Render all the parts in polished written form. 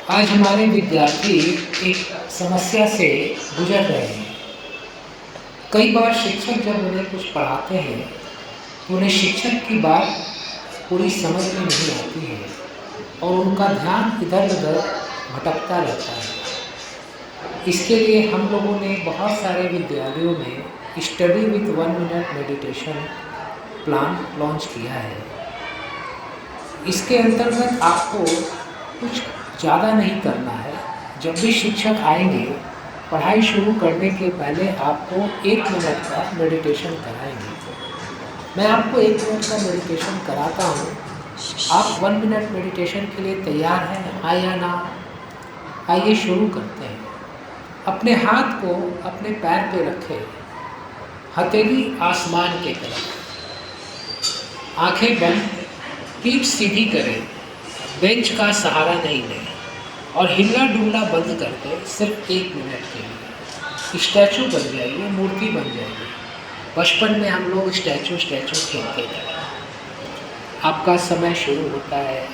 आज हमारे विद्यार्थी एक समस्या से गुजर रहे हैं। कई बार शिक्षक जब उन्हें कुछ पढ़ाते हैं तो उन्हें शिक्षक की बात पूरी समझ में नहीं आती है और उनका ध्यान इधर उधर भटकता रहता है। इसके लिए हम लोगों ने बहुत सारे विद्यालयों में study with 1 minute meditation plan launch किया है। इसके अंतर्गत आपको कुछ ज़्यादा नहीं करना है। जब भी शिक्षक आएंगे पढ़ाई शुरू करने के पहले आपको 1 मिनट का मेडिटेशन कराएंगे। मैं आपको 1 मिनट का मेडिटेशन कराता हूँ। आप 1 मिनट मेडिटेशन के लिए तैयार हैं, हाँ या ना? आइए शुरू करते हैं। अपने हाथ को अपने पैर पे रखें, हथेली आसमान के तरफ, आंखें बंद, पीठ सीधी करें, बेंच का सहारा नहीं लें और हिलना डुलना बंद करके सिर्फ 1 मिनट के लिए स्टैचू बन जाइए, मूर्ति बन जाइए। बचपन में हम लोग स्टैचू खेलते थे। आपका समय शुरू होता है।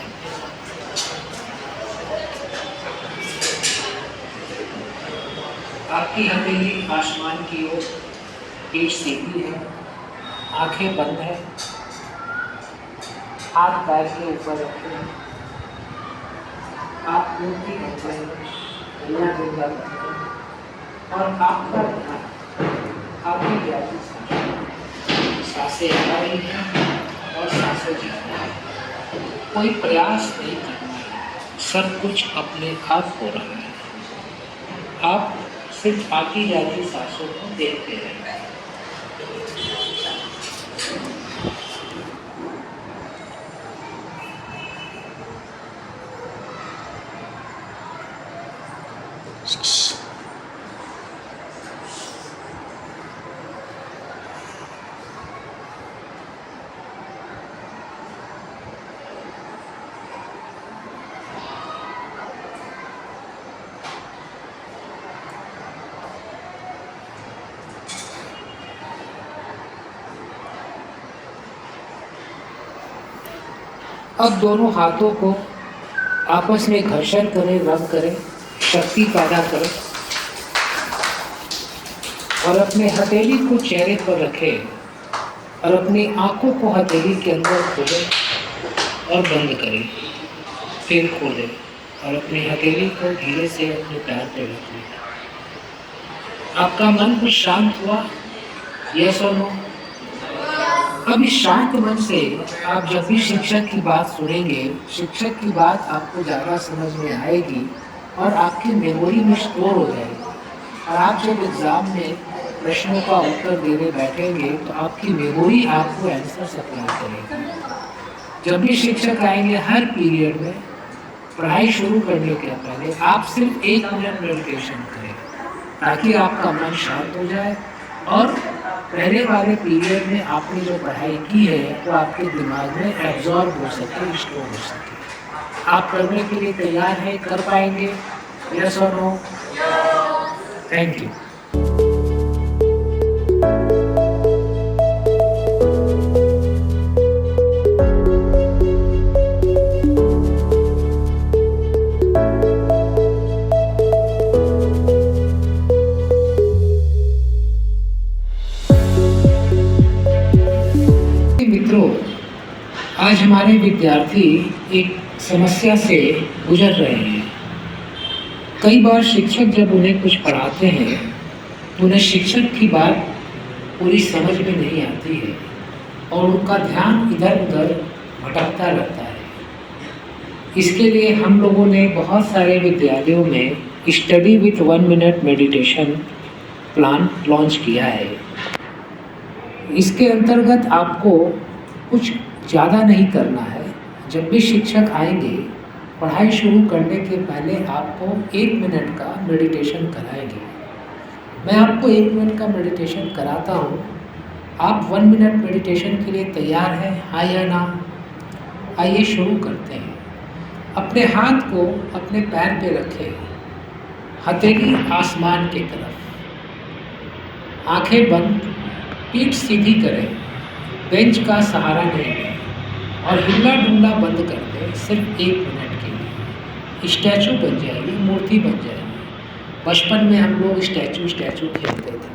आपकी हथेली आसमान की ओर, पीठ सीधी है, आंखें बंद है, हाथ पैर के ऊपर रखें। आप मूर्ति बन जाएंगे, हिलना डुलना बंद करें और आपका ध्यान आपकी व्यापी सांसें आ रही हैं और सांसें जा रही हैं। कोई प्रयास नहीं करना है, सब कुछ अपने आप हो रहा है। आप सिर्फ आती जाती सांसों को देखते रहें। अब दोनों हाथों को आपस में घर्षण करें, रब करें, शक्ति पैदा करें और अपने हथेली को चेहरे पर रखें और अपनी आंखों को हथेली के अंदर खोलें और बंद करें, फिर खोलें और अपनी हथेली को धीरे से अपने पैर पर रखें। आपका मन कुछ शांत हुआ? यस और नो? अब इस शांत मन से आप जब भी शिक्षक की बात सुनेंगे, शिक्षक की बात आपको ज़्यादा समझ में आएगी और आपकी मेमोरी में स्टोर हो जाएगी। और आप जब एग्ज़ाम में प्रश्नों का उत्तर देने बैठेंगे तो आपकी मेमोरी आपको आंसर सप्लाई करेगी। जब भी शिक्षक आएंगे हर पीरियड में पढ़ाई शुरू करने के पहले आप सिर्फ 1 मिनट मेडिटेशन करें ताकि आपका मन शांत हो जाए और पहले वाले पीरियड में आपने जो पढ़ाई की है वो आपके दिमाग में एब्जॉर्ब हो सके, स्टोर हो सके। आप करने के लिए तैयार हैं? कर पाएंगे? यस और नो? Thank you. मित्रों, आज हमारे विद्यार्थी एक समस्या से गुजर रहे हैं। कई बार शिक्षक जब उन्हें कुछ पढ़ाते हैं तो उन्हें शिक्षक की बात पूरी समझ में नहीं आती है और उनका ध्यान इधर उधर भटकता रहता है। इसके लिए हम लोगों ने बहुत सारे विद्यालयों में study with 1 minute meditation plan launch किया है। इसके अंतर्गत आपको कुछ ज़्यादा नहीं करना है। जब भी शिक्षक आएंगे पढ़ाई शुरू करने के पहले आपको 1 मिनट का मेडिटेशन कराएंगे। मैं आपको 1 मिनट का मेडिटेशन कराता हूँ। आप 1 मिनट मेडिटेशन के लिए तैयार हैं, हाँ या ना? आइए शुरू करते हैं। अपने हाथ को अपने पैर पे रखें, हथेली आसमान की तरफ, आंखें बंद, पीठ सीधी करें, बेंच का सहारा नहीं लें और हिलना डुलना बंद कर दें। सिर्फ 1 मिनट के लिए स्टैचू बन जाइए, मूर्ति बन जाइए। बचपन में हम लोग स्टैचू खेलते थे।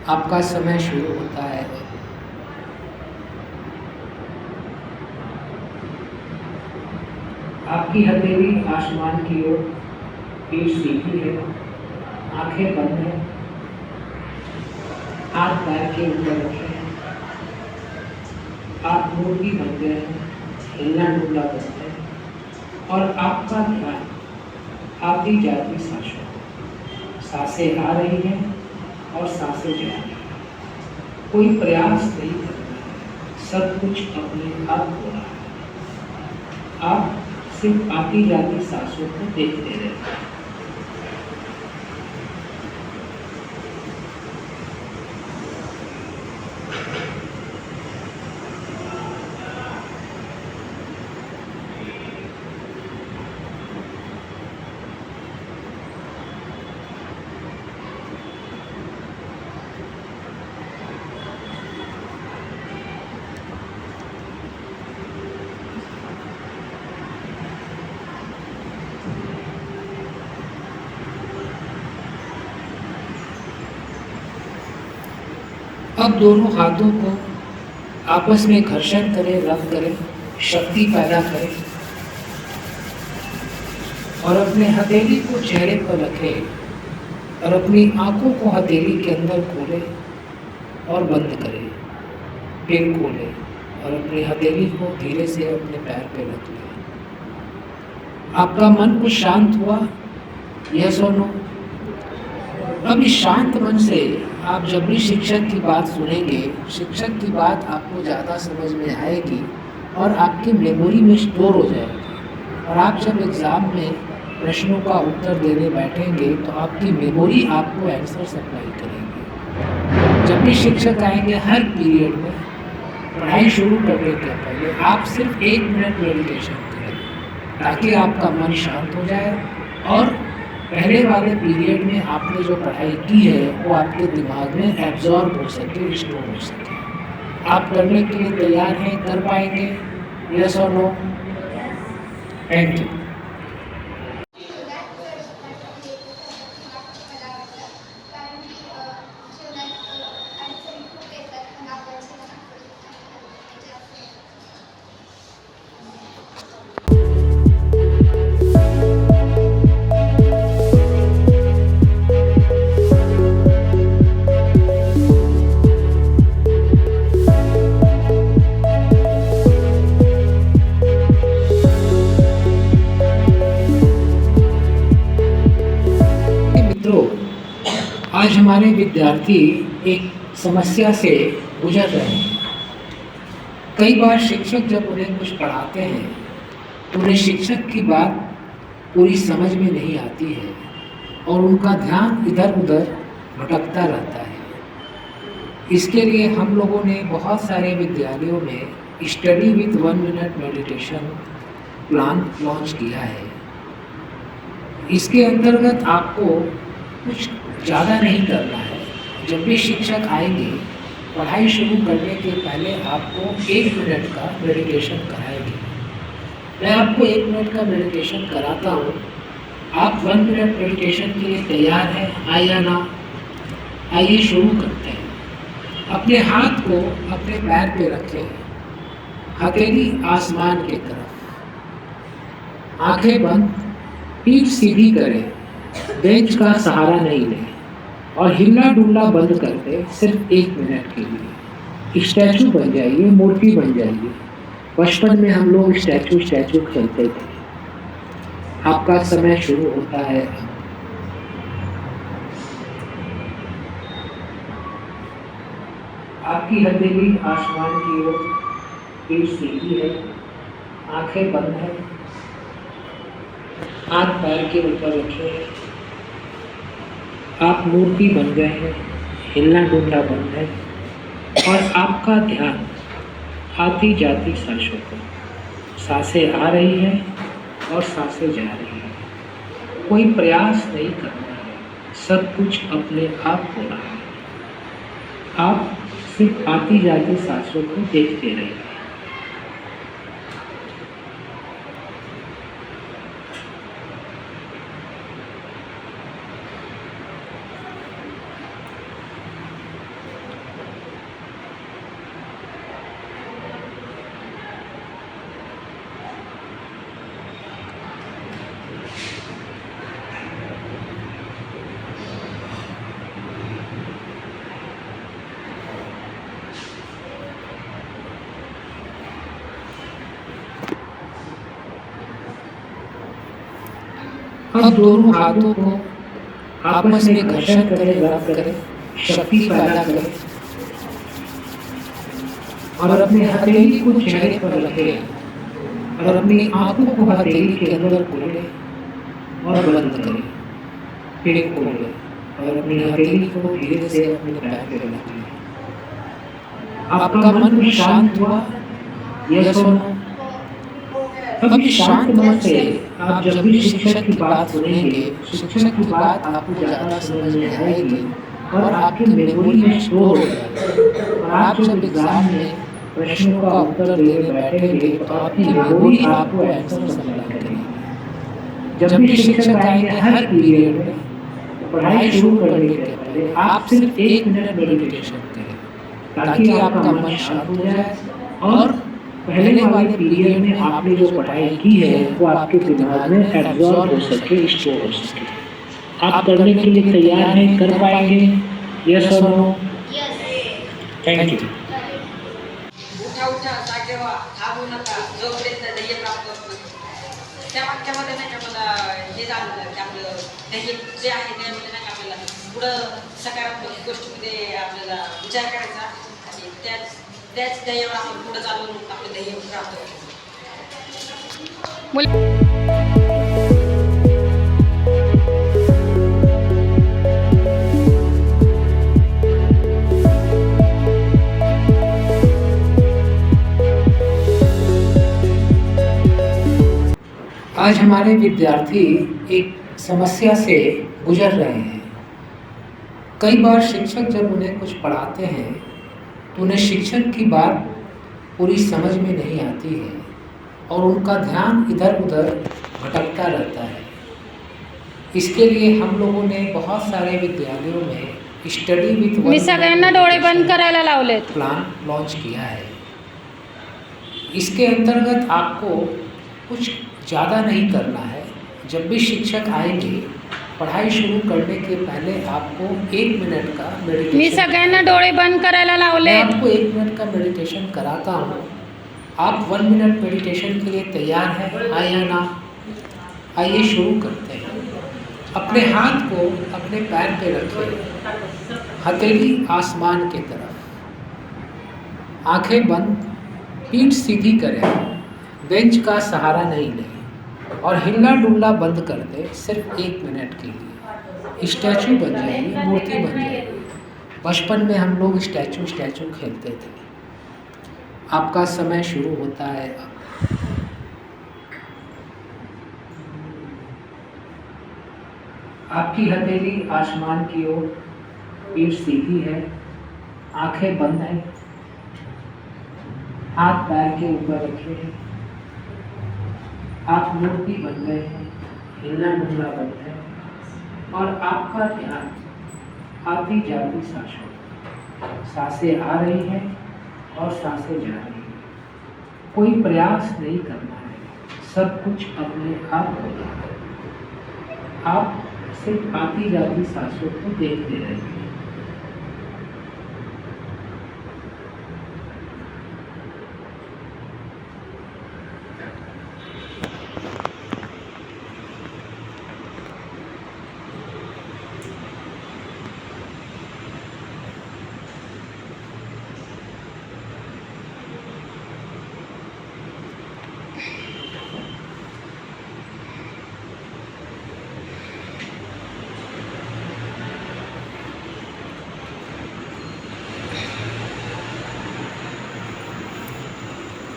आपका समय शुरू होता है। आपकी हथेली आसमान की ओर, पीठ सीधी है, आंखें बंद हैं, हाथ पैर के ऊपर रखें। आप मूर्ति बन गए हैं, हिलना डुलना बन गए और आपका ध्यान आती जाती सांसों, सांसें आ रही हैं और सांसें जा रही हैं। कोई प्रयास नहीं करना है, सब कुछ अपने आप हो रहा है। आप सिर्फ आती जाती सांसों को देखते रहते हैं। अब दोनों हाथों को आपस में घर्षण करें, रब करें, शक्ति पैदा करें और अपने हथेली को चेहरे पर रखें और अपनी आंखों को हथेली के अंदर खोलें और बंद करें, फिर खोलें और अपनी हथेली को धीरे से अपने पैर पे रख लें। आपका मन कुछ शांत हुआ? यस और नो? अब इस शांत मन से आप जब भी शिक्षक की बात सुनेंगे, शिक्षक की बात आपको ज़्यादा समझ में आएगी और आपकी मेमोरी में स्टोर हो जाएगी। और आप जब एग्ज़ाम में प्रश्नों का उत्तर देने बैठेंगे तो आपकी मेमोरी आपको आंसर सप्लाई करेगी। जब भी शिक्षक आएंगे हर पीरियड में पढ़ाई शुरू करने के पहले आप सिर्फ 1 मिनट मेडिटेशन करें ताकि आपका मन शांत हो जाए और पहले वाले पीरियड में आपने जो पढ़ाई की है वो आपके दिमाग में एब्जॉर्ब हो सके, स्टोर हो सके। आप करने के लिए तैयार हैं? कर पाएंगे? यस और नो? Thank you. आज हमारे विद्यार्थी एक समस्या से गुजर रहे हैं। कई बार शिक्षक जब उन्हें कुछ पढ़ाते हैं तो उन्हें शिक्षक की बात पूरी समझ में नहीं आती है और उनका ध्यान इधर उधर भटकता रहता है। इसके लिए हम लोगों ने बहुत सारे विद्यालयों में study with 1 minute meditation plan launch किया है। इसके अंतर्गत आपको कुछ ज़्यादा नहीं करना है। जब भी शिक्षक आएंगे पढ़ाई शुरू करने के पहले आपको 1 मिनट का मेडिटेशन कराएंगे। मैं आपको 1 मिनट का मेडिटेशन कराता हूँ। आप 1 मिनट मेडिटेशन के लिए तैयार हैं, हाँ या ना? आइए शुरू करते हैं। अपने हाथ को अपने पैर पे रखें, हथेली आसमान की तरफ, आंखें बंद, पीठ सीधी करें, बेंच का सहारा नहीं लें और हिलना डुलना बंद कर दें। सिर्फ 1 मिनट के लिए स्टैचू बन जाइए, मूर्ति बन जाइए। बचपन में हम लोग स्टैचू खेलते थे। आपका समय शुरू होता है। आपकी हथेली आसमान की ओर, पीठ सीधी है, आंखें बंद है, हाथ पैर के ऊपर रखे हैं। आप मूर्ति बन गए हैं, हिलना डुलना बंद है और आपका ध्यान आती जाती सांसों पर। सांसें आ रही है और सांसें जा रही है। कोई प्रयास नहीं करना है, सब कुछ अपने आप हो रहा है। आप सिर्फ आती जाती सांसों को देखते रहिए। अब दोनों हाथों को आपस में घर्षण करें, रब करें, शक्ति पैदा करें और अपने हथेली को चेहरे पर रखें और अपनी आंखों को हथेली के अंदर खोलें और बंद करें। फिर खोलें और अपनी हथेली को धीरे से अपने पैर पे रखें। आपका मन भी शांत हुआ, यह सुनो। अब शांत मन से आप जब भी शिक्षक की बात सुनेंगे, शिक्षक की बात आपको ज़्यादा समझ में आएगी और आपके मेमोरी में स्टोर हो जाएगी। और आप जब एग्जाम में प्रश्नों का उत्तर देने बैठेंगे तो आपकी मेमोरी आपको आंसर सप्लाई करेगी। जब भी शिक्षक आएंगे हर पीरियड में, पढ़ाई शुरू करने के पहले आप सिर्फ 1 मिनट मेडिटेशन करें ताकि आपका मन शांत हो जाए और पहले वाले पीरियड में आपने जो पढ़ाई की है वो आपके दिमाग में एब्जॉर्ब हो सके, स्टोर हो सके। आप करने के लिए तैयार हैं, कर पाएंगे? यस और नो? Thank you. उठा उठा जागे व्हा, थांबू नका जोपर्यंत ध्येय प्राप्त होत नाही. त्या वाक्यामध्ये नाही का मला हे झालं की आपलं ध्येय जे आहे त्यामध्ये नाही का आपल्याला पुढं सकारात्मक गोष्टीमध्ये आपल्याला विचार करायचा आणि त्याच ध्येयावर आपण पुढे चालून आपलं ध्येय प्राप्त करायचं. आज हमारे विद्यार्थी एक समस्या से गुजर रहे हैं। कई बार शिक्षक जब उन्हें कुछ पढ़ाते हैं तो उन्हें शिक्षक की बात पूरी समझ में नहीं आती है और उनका ध्यान इधर उधर भटकता रहता है। इसके लिए हम लोगों ने बहुत सारे विद्यालयों में स्टडी विथ मी सगळ्यांना डोळे बंद करायला लावलेत। प्लान लॉन्च किया है। इसके अंतर्गत आपको कुछ ज़्यादा नहीं करना है। जब भी शिक्षक आएंगे पढ़ाई शुरू करने के पहले आपको 1 मिनट का मेडिटेशन, मी सगळ्यांना डोळे बंद करायला लावले। मैं आपको 1 मिनट का मेडिटेशन कराता हूँ। आप 1 मिनट मेडिटेशन के लिए तैयार हैं? हाँ या ना? आइए शुरू करते हैं। अपने हाथ को अपने पैर पे रखें, हथेली आसमान की तरफ, आंखें बंद, पीठ सीधी करें, बेंच का सहारा नहीं लें और हिलना डुलना बंद कर दें। सिर्फ 1 मिनट के लिए स्टैचू बन जाइए, मूर्ति बन जाइए। बचपन में हम लोग स्टैचू खेलते थे। आपका समय शुरू होता है अब। आपकी हथेली आसमान की ओर, पीठ सीधी है, आंखें बंद है, हाथ पैर के ऊपर रखे हैं। आप मूर्ति बन गए हैं, हिलना डुलना बंद है और आपका ध्यान आती जाती सांसों, सांसें आ रही हैं और सांसें जा रही हैं। कोई प्रयास नहीं करना है, सब कुछ अपने आप हो रहा है। आप सिर्फ आती जाती सांसों को देखते रहिए।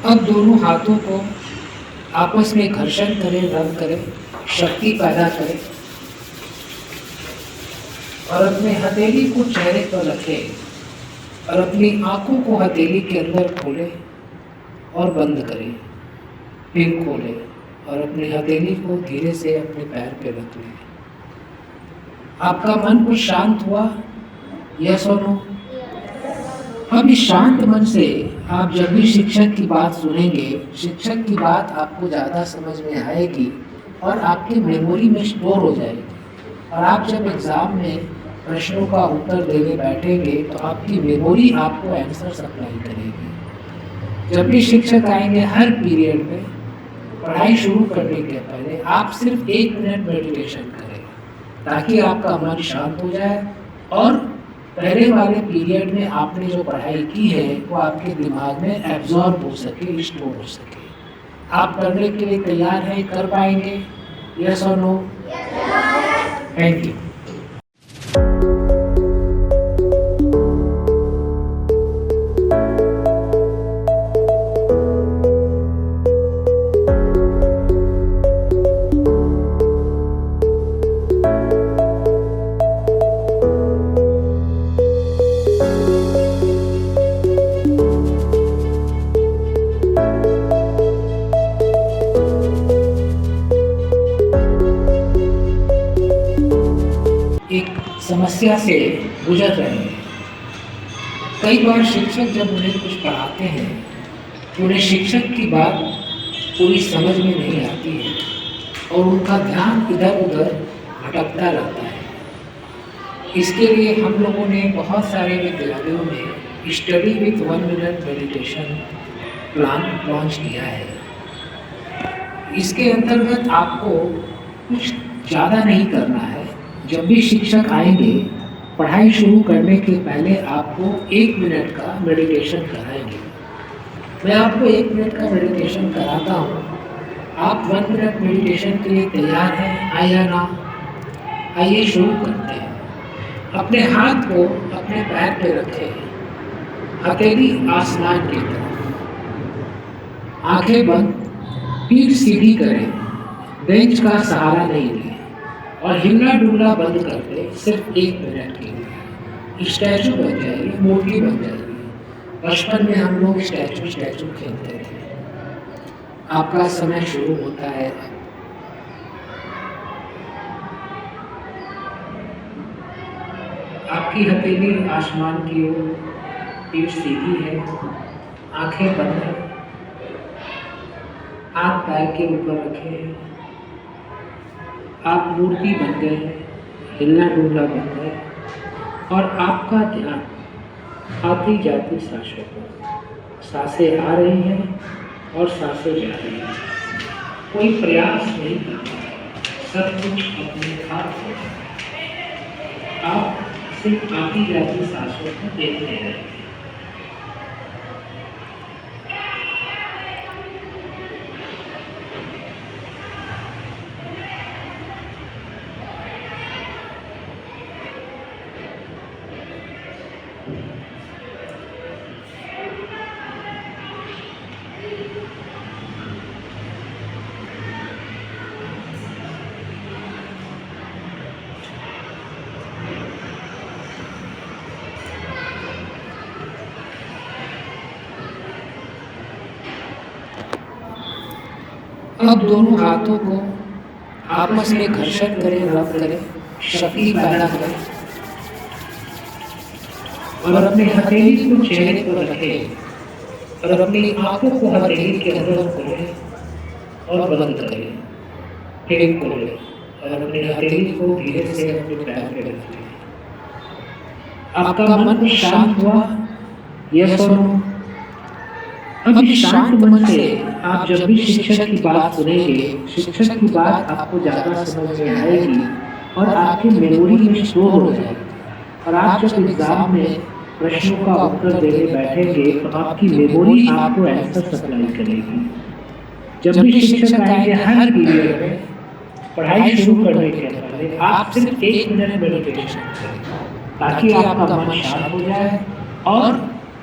अब दोनों हाथों को आपस में घर्षण करें, रब करें, शक्ति पैदा करें और अपने हथेली को चेहरे पर रखें और अपनी आंखों को हथेली के अंदर खोलें और बंद करें, फिर खोलें और अपनी हथेली को धीरे से अपने पैर पे रख लें। आपका मन कुछ शांत हुआ? यस और नो? अब इस शांत मन से आप जब भी शिक्षक की बात सुनेंगे, शिक्षक की बात आपको ज़्यादा समझ में आएगी और आपके मेमोरी में स्टोर हो जाएगी। और आप जब एग्ज़ाम में प्रश्नों का उत्तर देने बैठेंगे तो आपकी मेमोरी आपको आंसर सप्लाई करेगी। जब भी शिक्षक आएंगे हर पीरियड में, पढ़ाई शुरू करने के पहले आप सिर्फ 1 मिनट मेडिटेशन करें ताकि आपका मन शांत हो जाए और पहले वाले पीरियड में आपने जो पढ़ाई की है वो आपके दिमाग में एब्जॉर्ब हो सके, स्टोर हो सके। आप करने के लिए तैयार हैं? कर पाएंगे? यस और नो? Thank you. एक समस्या से गुजर रहे हैं। कई बार शिक्षक जब उन्हें कुछ पढ़ाते हैं तो उन्हें शिक्षक की बात पूरी समझ में नहीं आती है और उनका ध्यान इधर उधर भटकता रहता है। इसके लिए हम लोगों ने बहुत सारे विद्यालयों में study with 1 minute meditation plan launch किया है। इसके अंतर्गत आपको कुछ ज़्यादा नहीं करना है। जब भी शिक्षक आएंगे, पढ़ाई शुरू करने के पहले आपको 1 मिनट का मेडिटेशन कराएंगे। मैं आपको 1 मिनट का मेडिटेशन कराता हूँ। आप 1 मिनट मेडिटेशन के लिए तैयार हैं? आया ना? आइए शुरू करते हैं। अपने हाथ को अपने पैर पे रखें, हथेली आसमान की तरफ, आंखें बंद, पीठ सीधी करें, बेंच का सहारा नहीं लें और हिलना डुलना बंद कर दें सिर्फ 1 मिनट के लिए। स्टैचू बन जाएगी, मूर्ति बन जाएगी। बचपन में हम लोग स्टैचू खेलते थे। आपका समय शुरू होता है। आपकी हथेली आसमान की ओर, पीठ सीधी है, आंखें बंद है, हाथ पैर के ऊपर रखे हैं। आप मूर्ति बन गए हैं, हिलना डुलना बन गए और आपका ध्यान आती जाती सांसों पर। सांसें आ रही हैं और सांसें जा रही हैं। कोई प्रयास नहीं करना, सब कुछ अपने हाथ में। आप सिर्फ आती जाती सांसों को देखते रहें। अब दोनों हाथों को आपस में घर्षण करें, रब करें, शक्ति पैदा करें और अपने हथेली को चेहरे पर रखें और अपनी आंखों को हथेली के अंदर खोलें और बंद करें, फिर खोलें और अपनी हथेली को धीरे से अपने पैर पे रखें। आपका मन शांत हुआ? यस और नो? अब इस शांत मन से आप जब भी शिक्षक की बात सुनेंगे, शिक्षक की बात आपको ज़्यादा समझ में आएगी और आपकी मेमोरी में स्टोर हो जाएगी। और आप जब एग्जाम में प्रश्नों का उत्तर देने बैठेंगे तो आपकी मेमोरी आपको आंसर सप्लाई करेगी। जब भी शिक्षक आएंगे हर पीरियड में, पढ़ाई शुरू करने के पहले आप सिर्फ 1 मिनट मेडिटेशन करें ताकि आपका मन शांत हो जाए और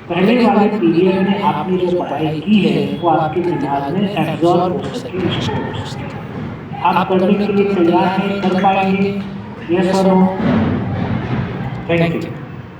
पहले वाले पीरियड में आपने जो पढ़ाई की है वो आपके दिमाग में एब्जॉर्ब हो सके, स्टोर हो सके। आप करने के लिए तैयार हैं, कर पाएंगे? यस और नो? Thank you.